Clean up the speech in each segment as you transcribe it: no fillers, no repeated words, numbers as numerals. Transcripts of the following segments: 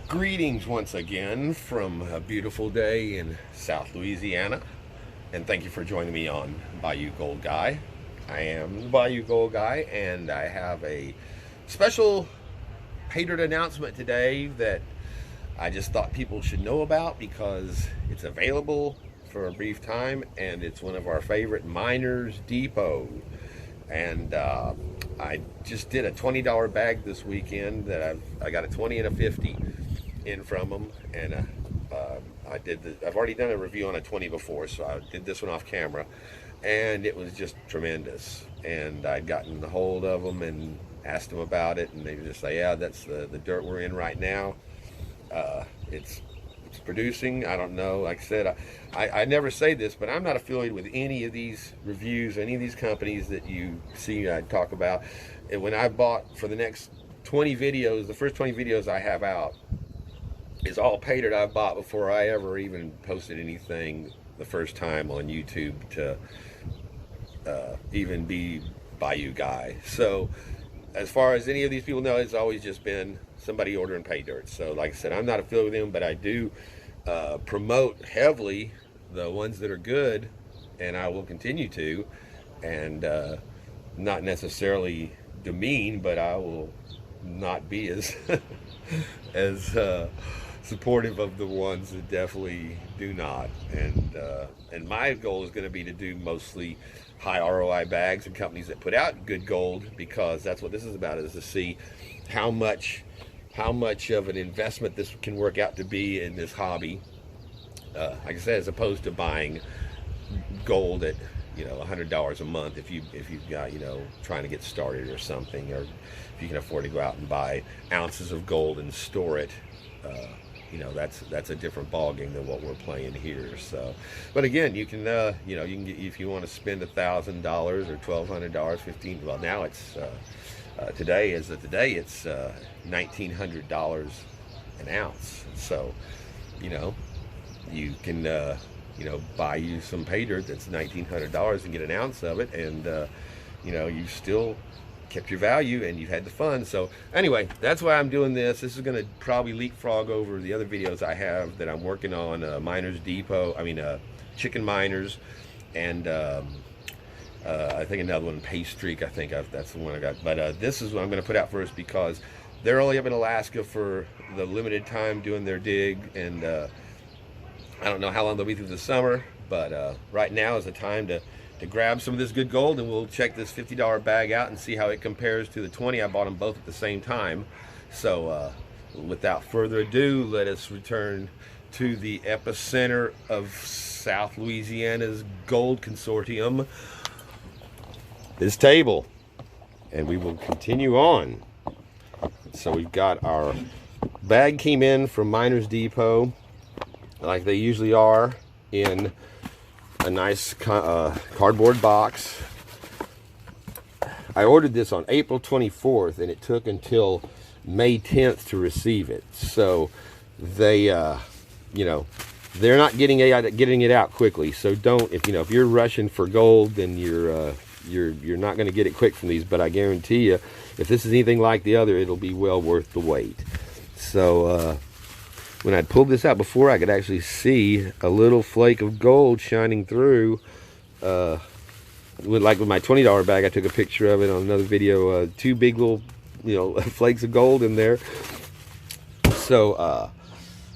Greetings once again from a beautiful day in South Louisiana, and thank you for joining me on Bayou Gold Guy. I am the Bayou Gold Guy, and I have a special Paydirt announcement today that I just thought people should know about because it's available for a brief time, and it's one of our favorite miners depot. And I just did a $20 bag this weekend that I got a 20 and a 50 in from them, and I've already done a review on a 20 before, so I did this one off camera, and it was just tremendous. And I'd gotten a hold of them and asked them about it, and they just say, yeah, that's the dirt we're in right now. It's producing. I don't know, like I said, I never say this, but I'm not affiliated with any of these reviews, any of these companies that you see I talk about. And when I bought for the next 20 videos, the first 20 videos I have out is all Paydirt I bought before I ever even posted anything the first time on YouTube to even be Bayou Guy. So as far as any of these people know, it's always just been somebody ordering Paydirt. So like I said, I'm not affiliated with them, but I do promote heavily the ones that are good, and I will continue to, and not necessarily demean, but I will not be as as supportive of the ones that definitely do not. And my goal is going to be to do mostly high ROI bags and companies that put out good gold, because that's what this is about, is to see how much of an investment this can work out to be in this hobby. Like I said, as opposed to buying gold at $100 a month if you've got trying to get started or something, or if you can afford to go out and buy ounces of gold and store it. That's a different ballgame than what we're playing here. So, but again, you can you can get, if you want to spend $1,000 or $1,200, $15. Well, now it's today it's $1,900 an ounce. So, you can buy you some Paydirt that's $1,900 and get an ounce of it, and you still kept your value and you've had the fun. So anyway, that's why I'm doing this. This is going to probably leapfrog over the other videos I have that I'm working on, Miners Depot, Chicken Miners, and I think another one, Paydirt. I think that's the one I got. But this is what I'm going to put out first, because they're only up in Alaska for the limited time doing their dig, and I don't know how long they'll be through the summer, but right now is the time to grab some of this good gold, and we'll check this $50 bag out and see how it compares to the 20. I bought them both at the same time. So without further ado, let us return to the epicenter of South Louisiana's gold consortium, this table, and we will continue on. So we've got our bag came in from Miners Depot, like they usually are, in a nice cardboard box. I ordered this on April 24th, and it took until May 10th to receive it. So they, they're not getting it out quickly. So don't, if you're rushing for gold, then you're not going to get it quick from these. But I guarantee you, if this is anything like the other, it'll be well worth the wait. So when I pulled this out before, I could actually see a little flake of gold shining through. With my $20 bag, I took a picture of it on another video. Two big little, flakes of gold in there. So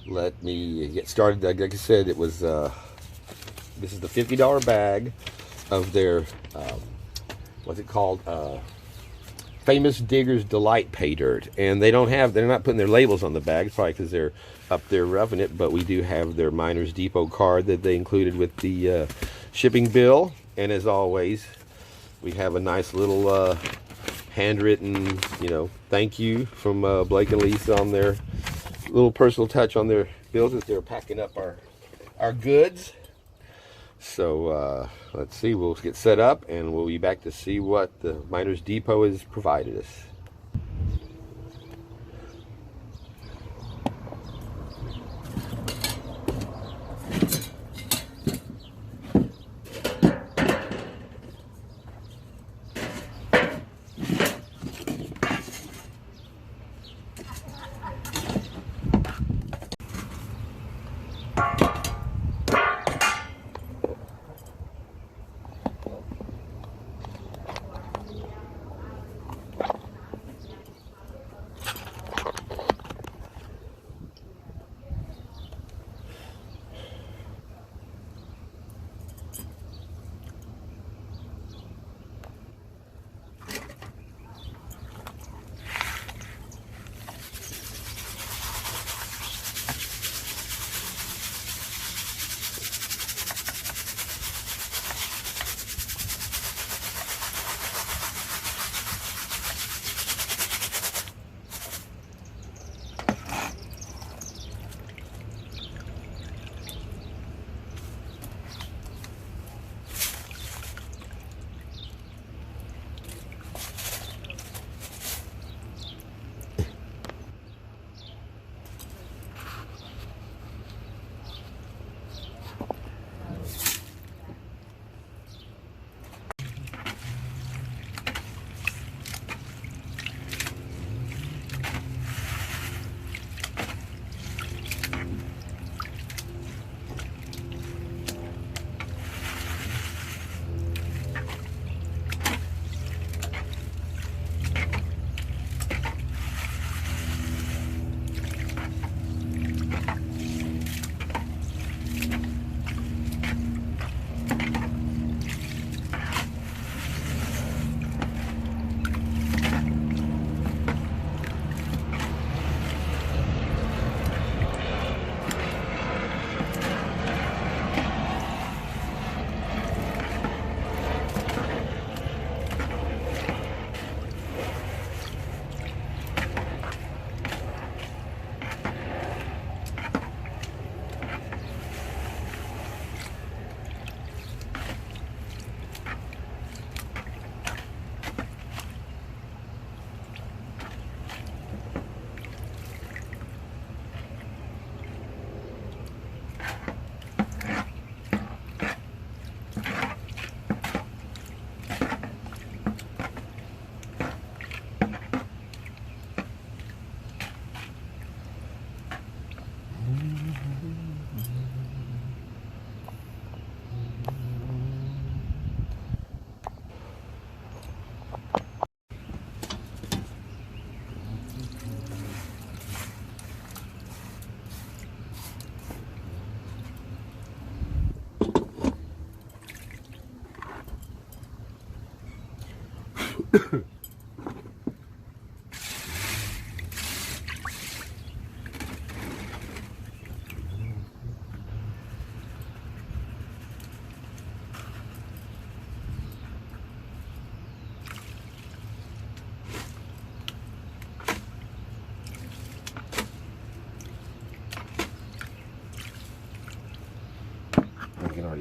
let me get started. Like I said, it was this is the $50 bag of their what's it called? Famous Digger's Delight Paydirt, and they're not putting their labels on the bag, probably because they're up there roughing it, but we do have their Miners Depot card that they included with the shipping bill. And as always, we have a nice little handwritten thank you from Blake and Lisa on their little personal touch on their bills as they're packing up our goods. So let's see, we'll get set up and we'll be back to see what the Miners Depot has provided us.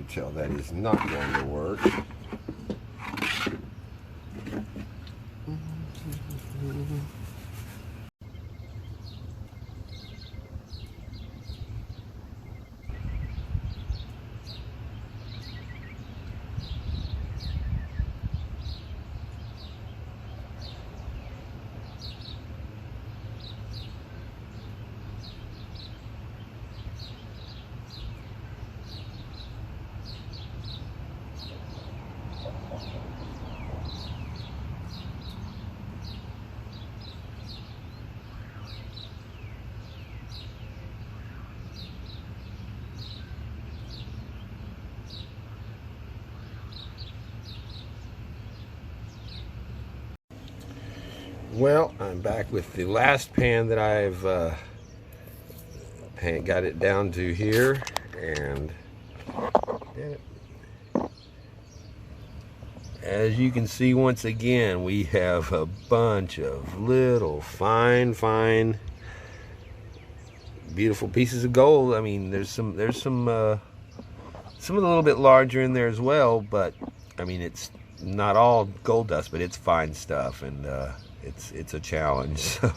tell that is not going to work. Well, I'm back with the last pan that I've got it down to here, and as you can see, once again, we have a bunch of little fine, beautiful pieces of gold. I mean, there's some a little bit larger in there as well, but I mean, it's not all gold dust, but it's fine stuff, and it's a challenge. So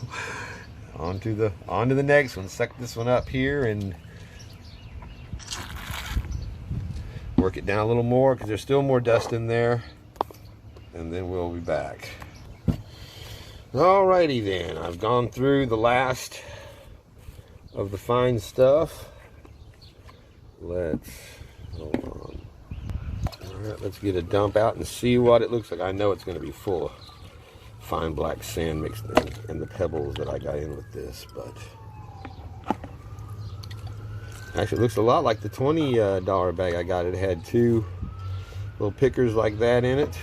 on to the next one. Suck this one up here and work it down a little more, because there's still more dust in there, and then we'll be back. Alrighty then, I've gone through the last of the fine stuff. Hold on. Alright, let's get a dump out and see what it looks like. I know it's going to be full of fine black sand mixed in, and the pebbles that I got in with this, but actually it looks a lot like the $20 bag I got. It had two little pickers like that in it,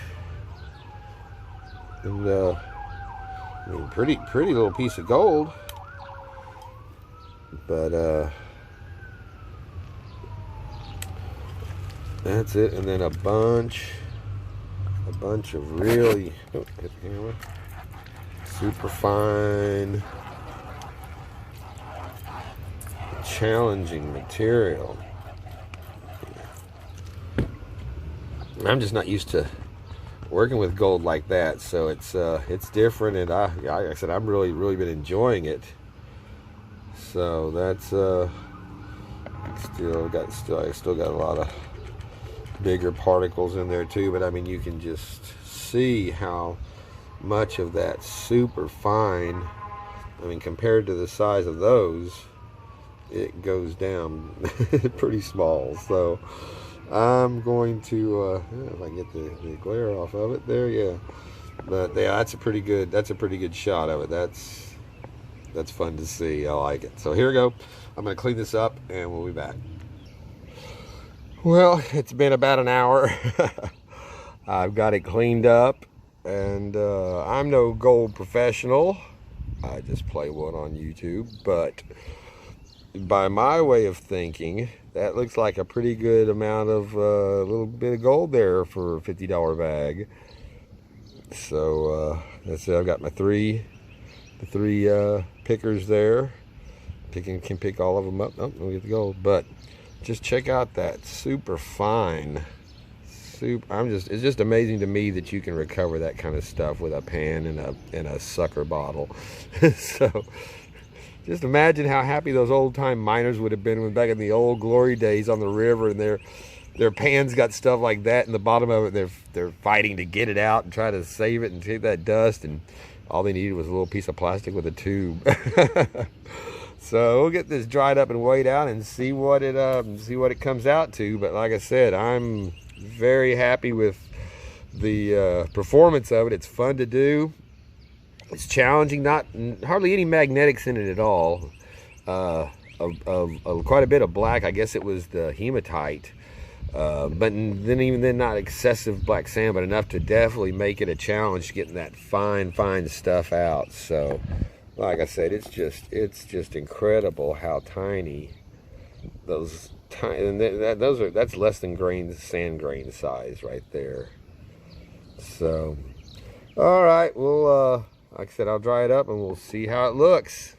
and I mean, pretty little piece of gold, but that's it. And then a bunch of really super fine, challenging material. I'm just not used to working with gold like that, so it's different, and like I said, I've really been enjoying it. So that's I still got a lot of bigger particles in there too, but I mean, you can just see how much of that super fine, I mean, compared to the size of those, it goes down pretty small. So I'm going to if I get the glare off of it there, yeah, but yeah, that's a pretty good shot of it. That's fun to see. I like it. So here we go. I'm going to clean this up and we'll be back. Well, it's been about an hour. I've got it cleaned up, and I'm no gold professional. I just play one on YouTube, but by my way of thinking, that looks like a pretty good amount of a little bit of gold there for a $50 bag. So that's it. I've got my three pickers there. Can pick all of them up. Oh, we'll get the gold, but just check out that super fine. It's just amazing to me that you can recover that kind of stuff with a pan and a sucker bottle. So just imagine how happy those old time miners would have been when back in the old glory days on the river, and their pans got stuff like that in the bottom of it. They're fighting to get it out and try to save it and take that dust, and all they needed was a little piece of plastic with a tube. So we'll get this dried up and weighed out and see what it comes out to. But like I said, I'm very happy with the performance of it. It's fun to do. It's challenging. Hardly any magnetics in it at all. Quite a bit of black. I guess it was the hematite. But then even then, not excessive black sand, but enough to definitely make it a challenge getting that fine stuff out. So like I said, it's just incredible how tiny those that's less than sand grain size right there. So all right, we'll like I said, I'll dry it up and we'll see how it looks.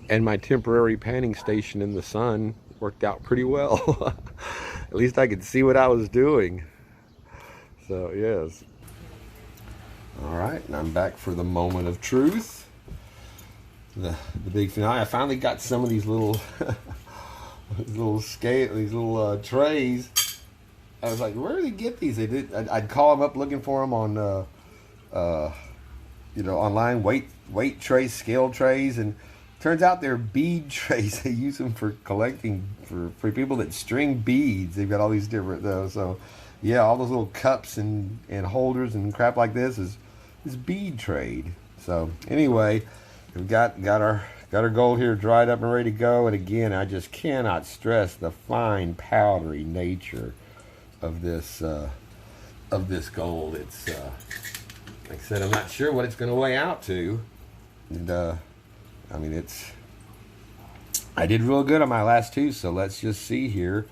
And my temporary panning station in the sun worked out pretty well. At least I could see what I was doing. So yes. All right, and I'm back for the moment of truth. The big finale. I finally got some of these little these little trays. I was like, where did they get these? They did. I'd call them up looking for them on online weight trays, scale trays, and turns out they're bead trays. They use them for collecting for people that string beads. They've got all these different so yeah, all those little cups and holders and crap like this is bead trade. So anyway, we've got our gold here dried up and ready to go. And again, I just cannot stress the fine powdery nature of this gold. It's like I said, I'm not sure what it's going to weigh out to, and I mean I did real good on my last two, so let's just see here.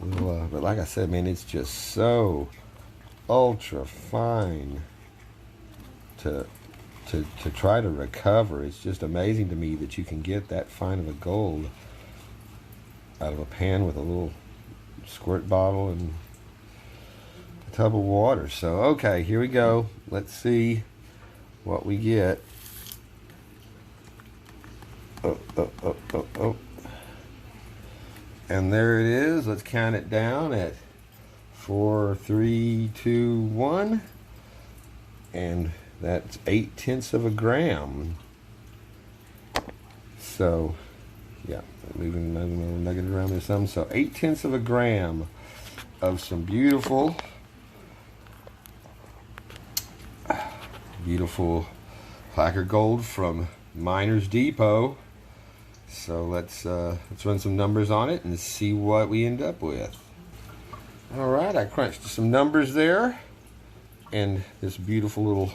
But like I said, man, it's just so ultra fine to try to recover. It's just amazing to me that you can get that fine of a gold out of a pan with a little squirt bottle and a tub of water. So okay, here we go. Let's see what we get. Oh. And there it is. Let's count it down at 4, 3, 2, 1. And that's 0.8 of a gram. So, yeah, moving a little nugget around there some. So 0.8 of a gram of some beautiful placer gold from Miners Depot. So let's run some numbers on it and see what we end up with. All right, I crunched some numbers there, and this beautiful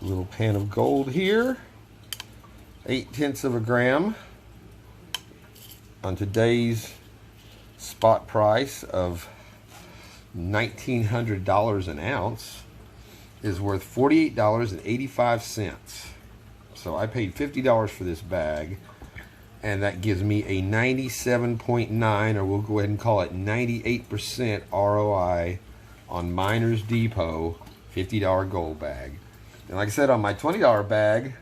little pan of gold here, 0.8 of a gram on today's spot price of $1,900 an ounce is worth $48.85. So I paid $50 for this bag, and that gives me a 97.9, or we'll go ahead and call it 98% ROI on Miners Depot $50 gold bag. And like I said, on my $20 bag,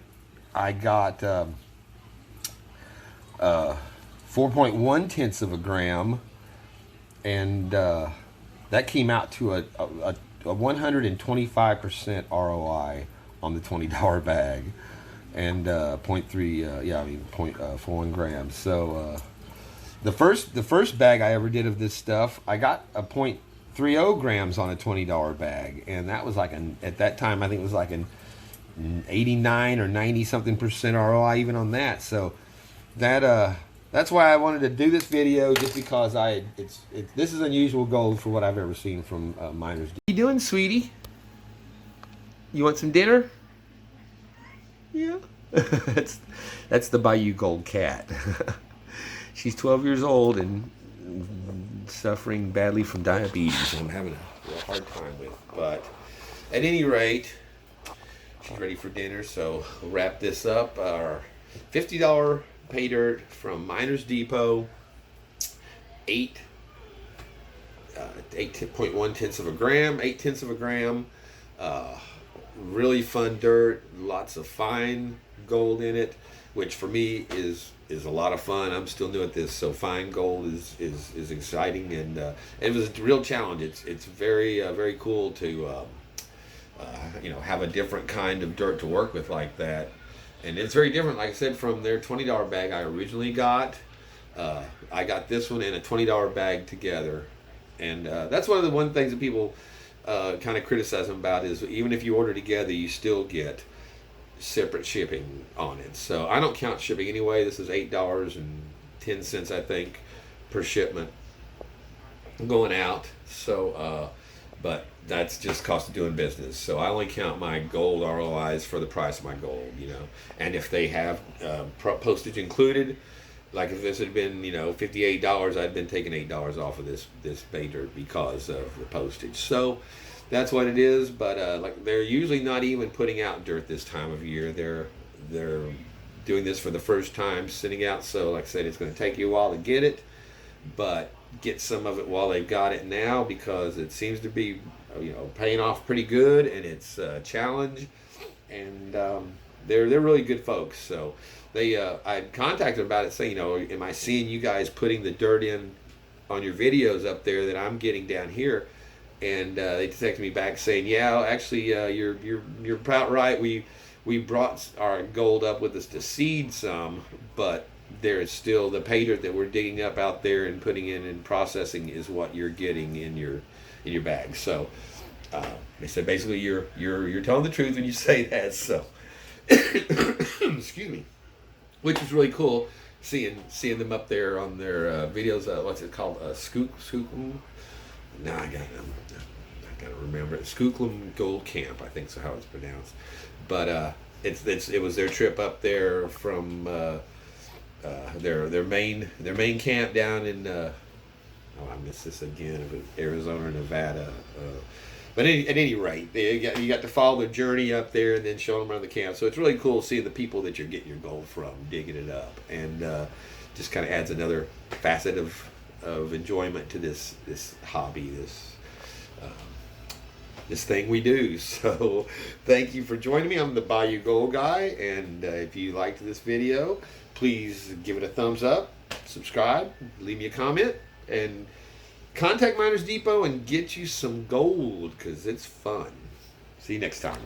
I got 4.1 of a gram, and that came out to a 125% ROI on the $20 bag. And 0.41 grams. So the first bag I ever did of this stuff, I got a 0.30 grams on a $20 bag, and that was like at that time I think it was like an 89 or 90 something percent ROI even on that. So that's why I wanted to do this video, just because this is unusual gold for what I've ever seen from Miners. What are you doing, sweetie? You want some dinner? Yeah. That's the Bayou Gold cat. She's 12 years old and suffering badly from diabetes, and I'm having a real hard time with. But at any rate, she's ready for dinner, so we'll wrap this up. Our $50 Paydirt from Miners Depot, 8.1 of a gram, 0.8 of a gram. Really fun dirt, lots of fine gold in it, which for me is a lot of fun. I'm still new at this, so fine gold is exciting, and it was a real challenge. It's very very cool to have a different kind of dirt to work with like that, and it's very different. Like I said, from their $20 bag I originally got, I got this one and a $20 bag together, and that's one of the things that people kind of criticize them about is even if you order together, you still get separate shipping on it. So I don't count shipping anyway. This is $8.10 I think per shipment going out. So but that's just cost of doing business. So I only count my gold ROIs for the price of my gold, and if they have postage included. Like if this had been, $58, I'd been taking $8 off of this Paydirt because of the postage. So that's what it is. But like they're usually not even putting out dirt this time of year. They're doing this for the first time, sitting out. So like I said, it's going to take you a while to get it, but get some of it while they've got it now, because it seems to be, you know, paying off pretty good, and it's a challenge, and they're really good folks. So they I contacted them about it, saying, you know, am I seeing you guys putting the dirt in on your videos up there that I'm getting down here? And they texted me back saying, yeah, actually, you're about right. We brought our gold up with us to seed some, but there is still the pay dirt that we're digging up out there and putting in and processing is what you're getting in your bag. So they said basically you're telling the truth when you say that. So excuse me, which is really cool seeing them up there on their videos. What's it called? Skookum? No, I gotta remember it. Skookum Gold Camp, I think is how it's pronounced. But it was their trip up there from their main camp down in I missed this again, but Arizona or Nevada. But at any rate, you got to follow the journey up there and then show them around the camp. So it's really cool seeing the people that you're getting your gold from, digging it up, and just kind of adds another facet of enjoyment to this hobby, this thing we do. So thank you for joining me. I'm the Bayou Gold Guy, and if you liked this video, please give it a thumbs up, subscribe, leave me a comment, and contact Miners Depot and get you some gold, because it's fun. See you next time.